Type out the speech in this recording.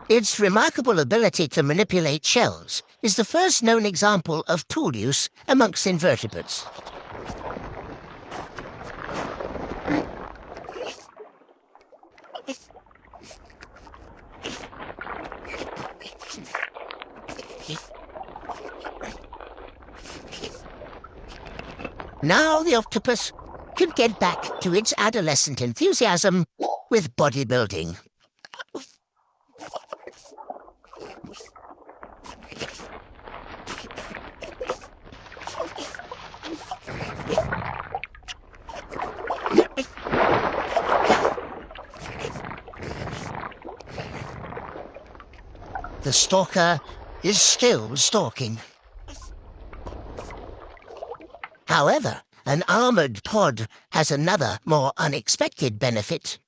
Its remarkable ability to manipulate shells is the first known example of tool use amongst invertebrates. Now the octopus can get back to its adolescent enthusiasm with bodybuilding. The stalker is still stalking. However, an armored pod has another, more unexpected benefit.